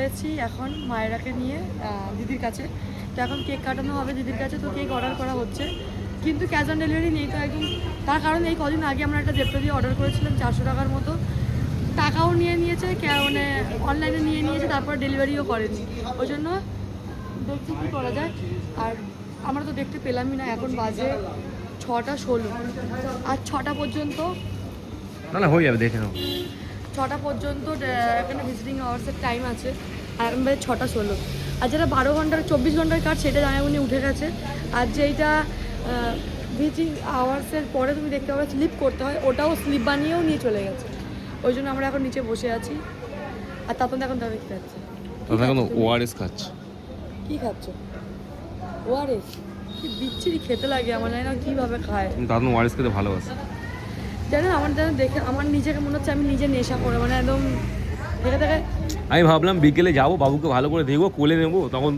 এসেছি এখন মায়েরাকে নিয়ে দিদির কাছে। তো এখন কেক কাটানো হবে দিদির কাছে, তো কেক অর্ডার করা হচ্ছে, কিন্তু ক্যাশ অন ডেলিভারি নেই তো একদম। তার কারণ এই কদিন আগে আমরা একটা জেপ্টো দিয়ে অর্ডার করেছিলাম 400 টাকার মতো, টাকাও নিয়ে নিয়েছে, মানে অনলাইনে নিয়ে নিয়েছে, তারপর ডেলিভারিও করেনি। ওই জন্য দেখছি কী করা যায়। আর আমরা তো দেখতে পেলামই না, এখন বাজে 6টা 16, আর 6টা পর্যন্ত না হয়ে যাবে, দেখে নাও। 6টা পর্যন্ত এখানে ভিজিটিং আওয়ার্সের টাইম আছে, আর এখন বাজে 6টা 16। আর যেটা 12 ঘন্টার 24 ঘন্টার কার্ড সেটা জানাই উনি উঠে গেছে। আর যেইটা ভিজিটিং আওয়ার্সের পরে তুমি দেখতে পাবে স্লিপ করতে হয়, ওটাও স্লিপ বানিয়েও নিয়ে চলে গেছে। ওই জন্য আমরা এখন নিচে বসে আছি। আর তারপর এখন দাবি খাচ্ছে, এখন ওআরএস খাচ্ছে। কি খাচ্ছ? ওআরএস? কি বিচ্ছিরি খেতে লাগে, আমার জানি না কীভাবে খায়। দাদু ওআরএস খেতে ভালোবাসে জানেন, আমার যেন দেখে আমার নিজেকে মনে হচ্ছে আমি নিজে নেশা করে, মানে একদম দেখে দেখে। আমি ভাবলাম বিকেলে যাবো, বাবুকে ভালো করে দেখবো, কোলে নেবো, তখন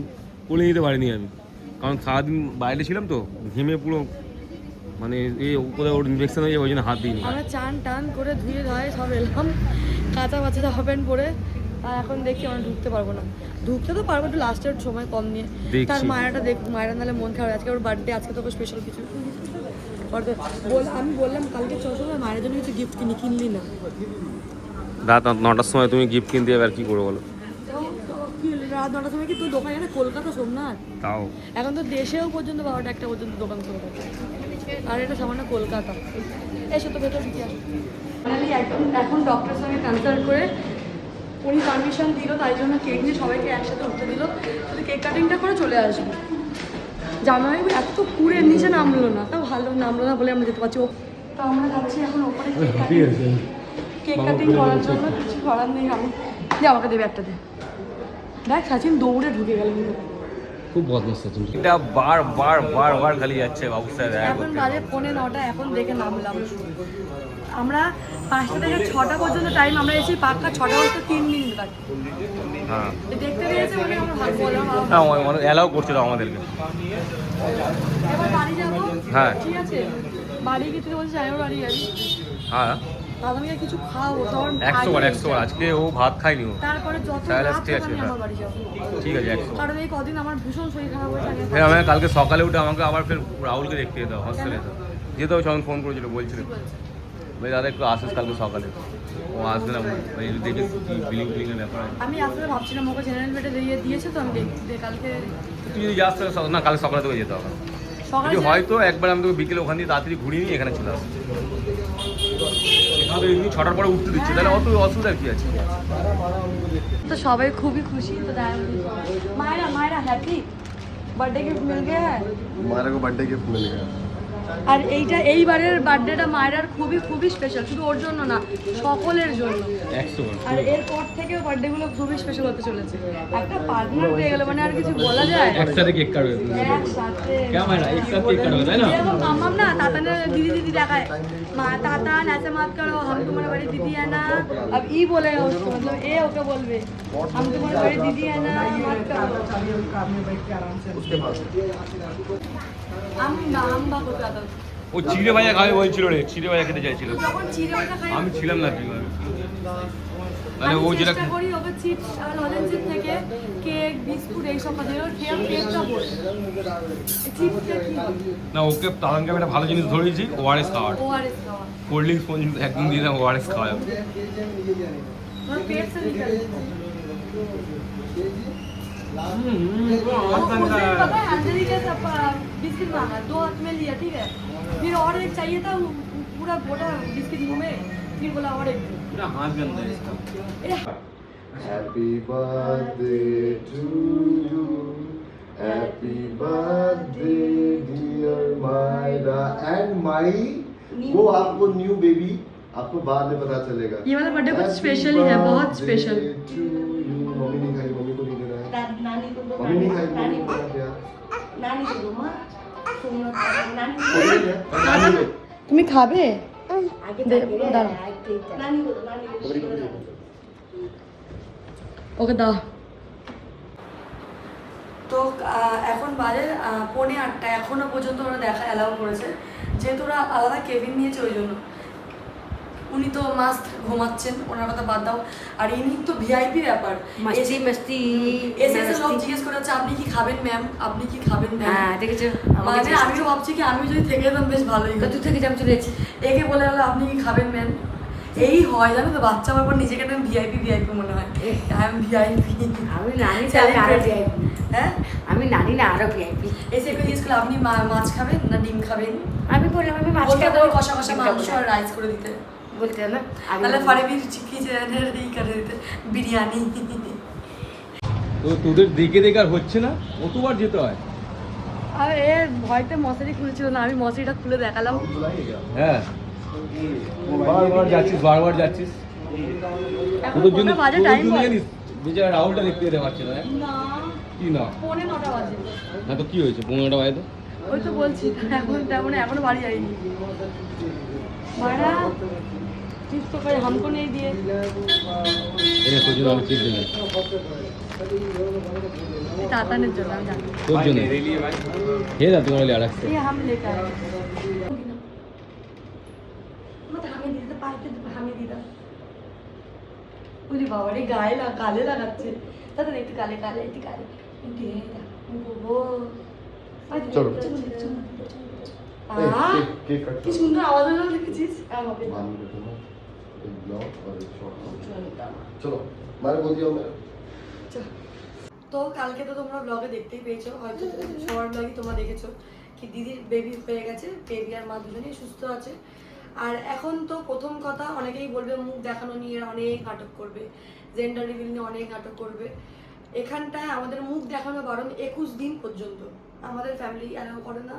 কোলে নিতে পারিনি আমি, কারণ সারাদিন বাইরে ছিলাম তো, ঘেমে পুরো মানে এই কোথাও ওর ইনফেকশন হয়ে যায়, ওই জন্য হাত দিইনি। আমরা চান টান করে ধুয়ে ধায়ে সব এলাম, কাঁচা বাচ্চা জামা প্যান্ট পরে। আর এখন দেখি আমরা ঢুকতে পারবো না। ঢুকতে তো পারবো, একটু লাস্টের সময় কম নিয়ে। তার মায়েরাটা দেখ, মায়েরা নাহলে মন খারাপ। আজকে ওর বার্থডে, আজকে তোকে স্পেশাল কিছু আমি বললাম কালকে চশমা মায়ের জন্য কিছু গিফট কিনলি না। রাত 9টার সময় তুমি গিফট কিনতে যাবে, আর কি করবো বলো? রাত 9টার সময় কি তুই দোকান না? কলকাতা সোমনাথ, তাও এখন তো দেশেও পর্যন্ত 12টা 1টা পর্যন্ত দোকান খোলা থাকে, আর এটা সামান্য কলকাতা। এসো তো ভেতর দিকে আসো। ফাইনালি এখন ডক্টরের সঙ্গে কনসাল্ট করে উনি পারমিশন দিল, তাই জন্য কেক নিয়ে সবাইকে একসাথে উঠতে দিল, শুধু কেক কাটিংটা করে চলে আসবো। জামাই এত পুরে নিচে নামলো না, তাও ভালো নামলো না বলে আমরা যেতে পারছি। তো আমরা যাচ্ছি এখন ওপরে কেক কাটিং করার জন্য। কিছু করার নেই, আমি যে আমাকে দেবে একটা দে। দেখ সচিন দৌড়ে ঢুকে গেল, খুব বদমাশ সচিন। এটা বার খালি যাচ্ছে বাবু স্যার। এখন বাজে 9:45, এখন দেখে নামলাম। আমরা 5টা থেকে 6টা পর্যন্ত টাইম, আমরা এসে পাক্কা 6টা বলতে 3 মিনিট বাকি। হ্যাঁ, দেখতে পেয়েছে বলে আমরা বললাম অ্যালাউ করছিল আমাদেরকে। এবার বাড়ি যাবো। হ্যাঁ ঠিক আছে, বাড়ি গিয়ে তুই বলছিস আমি বাড়ি যাবি। হ্যাঁ, দাদামিকে কিছু খাওয়াবো, তখন 100 বার। আজকে ও ভাত খায়নি, ও তারপরে যত রাত ঠিক আছে, আমি আমার বাড়ি যাবো। ঠিক আছে 100। কারণ এই কদিন আমার ভীষণ শরীর খারাপ হয়েছে। হ্যাঁ, আমি কালকে সকালে উঠে আমাকে আবার ফের রাহুলকে দেখতে যেতে হবে হস্টেলে। যেতে হবে, যখন ফোন করেছিল বলছিল ভাই দাদা একটু আসিস কালকে সকালে। ও আসবে না, দেখিস কি বিলিং ব্যাপার। আমি আসলে ভাবছিলাম ওকে জেনারেল বেডে দিয়েছে, তো আমি কালকে তুই যদি যাস তাহলে না, কালকে সকালে তোকে যেতে হবে। যদি হয়তো একবার আমি তোকে বিকেলে ওখান দিয়ে তাড়াতাড়ি ঘুরিয়ে নিয়ে এখানে চলে আসবো। এখানে তো 6টার পরে উঠতে দিচ্ছে, তাহলে অত অসুবিধা কি আছে? तो सबाई खूबी खुशी। तो Myra Myra happy birthday gift मिल गया है। मायरा को बर्थडे गिफ्ट मिल गया। আর এইবারের বার্থডেটা মায়েরার খুবই খুবই স্পেশাল, শুধু ওর জন্য না, সকলের জন্য। আর এরপর থেকে বার্থডেগুলো খুবই স্পেশাল হতে চলেছে। একটা পার্টনার পেয়ে গেল, মানে আর কিছু বলা যায়। একসাথে কেক কাটবে, একসাথে একসাথে কেক কাটবে, তাই না? मामम ना ताता ने दीदी दीदी देखा है, माँ ताता ऐसे मत करो, हम तुम्हारी बड़ी दीदी है ना। अब ई बोलेगा उसको, मतलब ए ओके बोलबे, हम तुम्हारी बड़ी दीदी है ना, मत करो। हम बात होता था। ও চিড়ে ভাজা খাবে বলছিল রে, চিড়ে ভাজা খেতে চাইছিল। যখন চিড়ে ভাজা খাই আমি ছিলাম না, কি মানে ও যেটা চেষ্টা করি ওকে চিপস আর লজেন্স থেকে কেক বিস্কুট এইসব খাওয়াতে, ওর কেকটা বল চিপস কি না, ওকে তারাঙ্গে একটা ভালো জিনিস ধরেছি, ওআরএস খাওয়ার। ওআরএস খাওয়া, কোল্ড ড্রিঙ্কস একদম দিয়ে না, ওআরএস খাওয়ায়। তোর পেট से निकल पता है अंजलि के सब बिस्किट मांगा, 2 हाथ में लिया, ठीक है, फिर और एक चाहिए था, पूरा गोटा बिस्किट मुंह में, फिर बोला और एक पूरा हाथ गंदा है इसका। Happy birthday to you, happy birthday dear Myra and my। वो आपको न्यू बेबी आपको बाद में पता चलेगा। ये वाला बर्थडे कुछ स्पेशल ही है, बहुत स्पेशल। मम्मी नहीं खाई, मम्मी को नहीं देना है। नानी को दो, मम्मी नहीं खाई, मम्मी को देना क्या? नानी को दो माँ, नानी তুমি খাবে? आगे দাঁড়াও, नानी को दो, नानी को दो। ওকে দাও। তো এখন বাজে 7:45, এখনো পর্যন্ত ওরা দেখা অ্যালাউ করেছে, যেহেতু ওরা আলাদা কেবিন নিয়েছে ওই জন্য। উনি তো মাস্ট ঘুমাচ্ছেন, ওনার কথা বাদ দাও। আর ইনি তো ভিআইপি ব্যাপার, मस्ती मस्ती এসে লোক জিজ্ঞেস করে হচ্ছে আপনি কি খাবেন ম্যাম, আপনি কি খাবেন ম্যাম। হ্যাঁ দেখেছো মানে আমিও ভাবছি কি আমি যদি থেকে যেতাম বেশ ভালোই হতো। কত থেকে জাম চলে যাচ্ছে একে বলে গেলো আপনি কি খাবেন ম্যাম, এই হয় জানো তো, বাচ্চা হওয়ার পর নিজেকে একটা ভিআইপি মনে হয়, আই এম ভিআইপি। আমি নানি তো আমি আরো ভিআইপি, হ্যাঁ আমি নানি না আরো ভিআইপি। এসে একটু জিজ্ঞেস করলো আপনি মাছ খাবেন না ডিম খাবেন, আমি বললাম আমি মাছ বলতে খাবো, হবে কষা কষা মাংস আর রাইস করে দিতে, বলতে না আমি তাহলে ফারিবির কিচেনের এই করে দিতে বিরিয়ানি। তো তোদের দেখে দেখে আর হচ্ছে না, কতবার যেতে হয়। আর এ ভয়তে মশারি খুলছিল না, আমি মশারিটা খুলে দেখালাম। হ্যাঁ বারবার যাচ্ছিস এখন তোদের জন্য কটা বাজে টাইম বল? জানিস বেচারা রাহুলটা দেখতে যেতে পারছে না। না কি না 9:45 বাজে। না তো কি হয়েছে 15টা বাজে তো। ওই তো বলছি এখন তেমন এখনো বাড়ি যাইনি। মারা চিপস তো করে हमको नहीं दिए। এটা তোর জন্য আমি চিপস দিলাম, তাতানের জন্য আমি জানি। তোর জন্য হে না তোমার লিয়ে রাখছে। ये हम लेकर आए मत हमें दीदा पाइते हमें दीदा ওরে বাবা রে গায়ে গালে লাগাচ্ছে দাদা একটু গালে একটু গালে একটু হে দা ও চলো। আহ কেক কাট কি সুন্দর আওয়াজ হলো দেখেছিস আমাকে मालूम है तुम्हें एक ब्लॉग और एक शॉर्ट। चलो मारे बोल दिया मैं। তো কালকে তো তোমরা ব্লগে দেখতেই পেয়েছো, হয়তো সবার ব্লগই তোমরা দেখেছো কি দিদির বেবি হয়ে গেছে, বেবি আর মা দুজনেই সুস্থ আছে। আর এখন তো প্রথম কথা অনেকেই বলবে মুখ দেখানো নিয়ে অনেক নাটক করবে, জেন্ডার রিভিল নিয়ে অনেক নাটক করবে। এখানটায় আমাদের মুখ দেখানো বারণ 21 দিন পর্যন্ত, আমাদের ফ্যামিলি অ্যালাউ করে না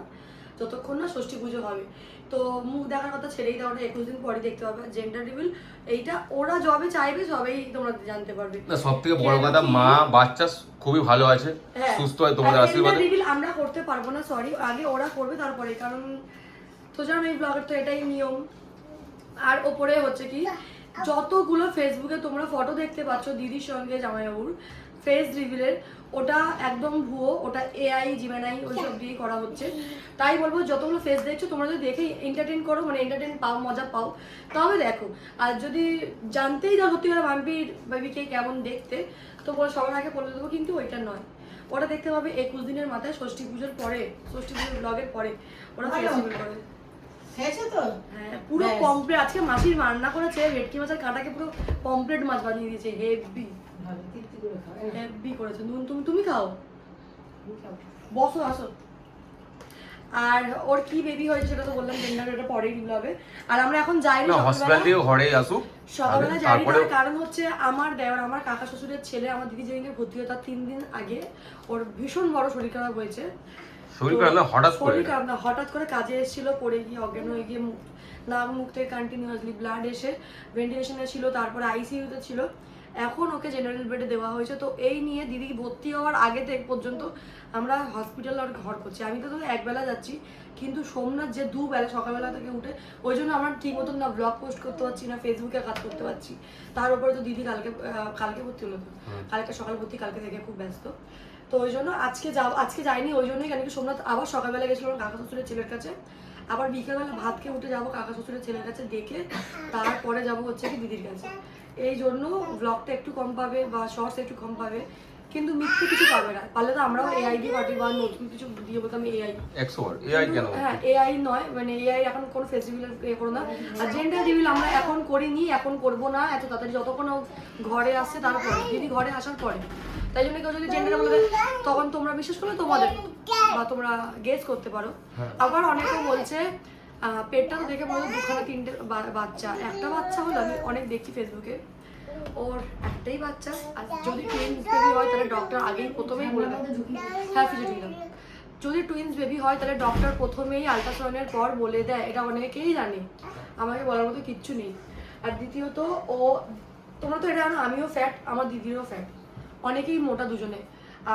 যতক্ষণ না ষষ্ঠী পুজো হবে। তো মুখ দেখার কথা ছেড়েই দাও, ওটা 21 দিন পরে দেখতে পাবে। জেন্ডার রিভিল এইটা ওরা যবে চাইবে সবেই তোমরা জানতে পারবে। না সবথেকে বড় কথা মা বাচ্চা খুবই ভালো আছে, সুস্থ হয় তোমাদের আশীর্বাদে। রিভিল আমরা করতে পারবো না, সরি, আগে ওরা করবে তারপরে, কারণ তো জানো এই ব্লগের তো এটাই নিয়ম। আর ওপরে হচ্ছে কি যতগুলো ফেসবুকে তোমরা ফটো দেখতে পাচ্ছ দিদির সঙ্গে জামাইবাবুর ফেস রিভিলের, ওটা একদম ভুয়ো, ওটা এআই জিমেনাই ওইসব দিয়ে করা হচ্ছে। তাই বলবো যতগুলো ফেস দেখছো তোমরা যদি দেখে এন্টারটেন করো, মানে এন্টারটেন পাও, মজা পাও, তবে দেখো। আর যদি জানতেই যাও সত্যি করে মাম্পির বেবিকে কেমন দেখতে, তো সবার আগে বলে দেবো, কিন্তু ওইটা নয়। ওটা দেখতে পাবে 21 দিনের মাথায় ষষ্ঠী পুজোর পরে, ষষ্ঠী পুজোর ব্লগের পরে ওরা ফেস রিভিল করে। খেয়েছো তো? হ্যাঁ পুরো কমপ্লিট। আজকে মাসির রান্না করেছে ভেটকি মাছের কাঁটাকে পুরো কমপ্লিট মাছ বানিয়ে দিয়েছে, হেভি হেভি করেছে। তুমি খাও, বসো আসো। আর ওর কি বেবি হয়েছে সেটা তো বললাম, জেন্ডার এটা পরেই রিভিল হবে। আর আমরা এখন যাইনি হসপিটাল থেকে ঘরে আসুক সকালবেলা যাইনি, তার কারণ হচ্ছে আমার দেওর আমার কাকা শ্বশুরের ছেলে আমার দিদি যেদিনকে ভর্তি হয় তার 3 দিন আগে ওর ভীষণ বড় শরীর খারাপ হয়েছে। শরীর খারাপ না হঠাৎ করে কাজে এসেছিল, পড়ে গিয়ে অজ্ঞান হয়ে গিয়ে নাক মুখ থেকে কন্টিনিউয়াসলি ব্লাড এসে ভেন্টিলেশনে ছিল, তারপরে আইসিইউতে ছিল। এখন ওকে জেনারেল বেডে দেওয়া হয়েছে। তো এই নিয়ে দিদি ভর্তি হওয়ার আগে থেকে পর্যন্ত আমরা হসপিটাল আর ঘর করছি। আমি তো একবেলা যাচ্ছি, কিন্তু সোমনাথ যে দুবেলা সকালবেলা থেকে উঠে, ওই জন্য আমার ঠিক মতন না ব্লগ পোস্ট করতে পারছি না, ফেসবুকে কাজ করতে পারছি। তার উপরে তো দিদি কালকে ভর্তি হলো, তো কালকে সকাল ভর্তি, কালকে থেকে খুব ব্যস্ত। তো ওই জন্য আজকে যাইনি, ওই জন্যই কেন কি সোমনাথ আবার সকালবেলা গেছিলো কাকা শ্বশুরের ছেলের কাছে, আবার বিকেলবেলা ভাত খেয়ে উঠে যাবো কাকা শ্বশুরের ছেলের কাছে দেখে, তারপরে যাবো হচ্ছে কি দিদির কাছে। এই জন্য ব্লগটা একটু কম পাবে বা শর্টস একটু কম পাবে, কিন্তু মিথ্যে কিছু পাবে না। পারলে তো আমরাও এআই দিয়ে পার্টি বা নতুন কিছু দিয়ে বলতাম এআই 100 এআই কেন? হ্যাঁ এআই নয়, মানে এআই এখন কোনো ফেস্টিভ্যাল করো না। আর জেন্ডার রিভিল আমরা এখন করিনি, এখন করবো না এত তাড়াতাড়ি, যতক্ষণ ঘরে আসছে তারপরে, দিদি ঘরে আসার পরে। তাই জন্য কেউ যদি জেন্ডার বলে তখন তোমরা বিশ্বাস করলে তোমাদের বা তোমরা গেস করতে পারো। আবার অনেকে বলছে পেটটা তো দেখে বলো 2-3টে বাচ্চা, একটা বাচ্চা হলো, আমি অনেক দেখছি ফেসবুকে ওর একটাই বাচ্চা। আর যদি টুইন্স বেবি হয় তাহলে ডক্টর আগেই প্রথমেই বলে দেয়, হ্যাঁ ফিজিওলজি, যদি টুইন্স বেবি হয় তাহলে ডক্টর প্রথমেই আল্ট্রাসাউন্ডের পর বলে দেয়, এটা অনেকেই জানে, আমাকে বলার মতো কিচ্ছু নেই। আর দ্বিতীয়ত তোমরা তো এটা জানো আমিও ফ্যাট, আমার দিদিরও ফ্যাট, অনেকেই মোটা দুজনে।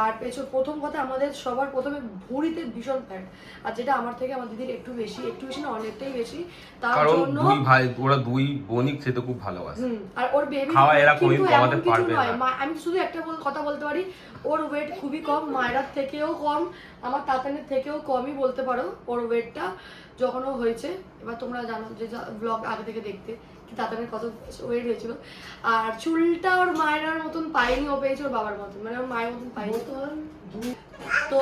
আর প্রথম কথা আমাদের সবার প্রথমে ভুঁড়িতে ভীষণ ফ্যাট, আর যেটা আমার থেকে আমার দিদির একটু বেশি না অনেকটাই বেশি। তার জন্য দুই ভাই ওরা দুই বোনই খেতে খুব ভালোবাসে। আর ওর বেবি খাওয়া এরা কোনোদিন কমাতে পারবে না। আমি শুধু একটা কথা বলতে পারি, ওর ওয়েট খুবই কম, মায়েরার থেকেও কম, আমার তাতানের থেকেও কমই বলতে পারো ওর ওয়েটটা যখন ও হয়েছে। এবার তোমরা জানো যে ব্লগ আগে থেকে দেখতে তাতানের কত ওয়েট হয়েছিল। আর চুলটা ওর মায়ের মতন পায়নি, ও পেয়েছে ওর বাবার মতন, মানে ওর মায়ের মতন পায়নি। তো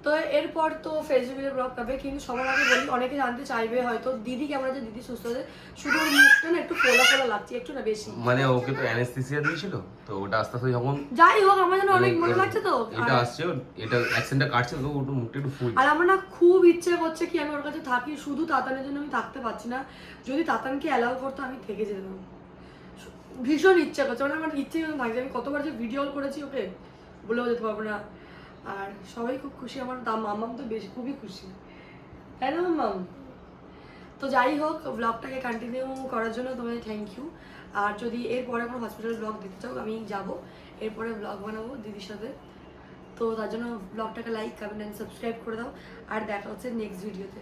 তো এরপর তো ফেসবুকের ব্লগ পাবে, কিন্তু সবার আগে বলি, অনেকে জানতে চাইবে হয়তো দিদি কেমন আছে, দিদি সুস্থ আছে, শুধু ওর মুখটা না একটু ফোলা ফোলা লাগছে, একটু না বেশি। মানে ওকে তো অ্যানেস্থেসিয়া দিয়েছিল, তো ওটা আস্তে আস্তে যখন যাই হোক আমার যেন অনেক মনে লাগছে তো। এটা আসছে, এটা অ্যাকসেন্টটা কাটছে তো, ওটা মুখটা একটু ফুল। আর আমার না খুব ইচ্ছে করছে কি আমি ওর কাছে থাকি, শুধু তাতানের জন্য আমি থাকতে পারছি না। যদি তাতানকে অ্যালাউ করতো আমি থেকে যেতাম, ভীষণ ইচ্ছা করছে, মানে আমার ইচ্ছে থাকছে। আমি কতবার যে ভিডিও কল করেছি ওকে, বলেও যেতে পারবো না। আর সবাই খুব খুশি, আমার মাম্মাম তো বেশি খুবই খুশি, তাই না মাম্মাম? তো যাই হোক, ব্লগটাকে কন্টিনিউ করার জন্য তোমাদের থ্যাংক ইউ। আর যদি এরপরে কোনো হসপিটাল ব্লগ দেখতে চাও আমি যাব, এরপরে ব্লগ বানাবো দিদির সাথে। তো তার জন্য ব্লগটাকে লাইক, কমেন্ট অ্যান্ড সাবস্ক্রাইব করে দাও। আর দেখা হচ্ছে নেক্সট ভিডিওতে।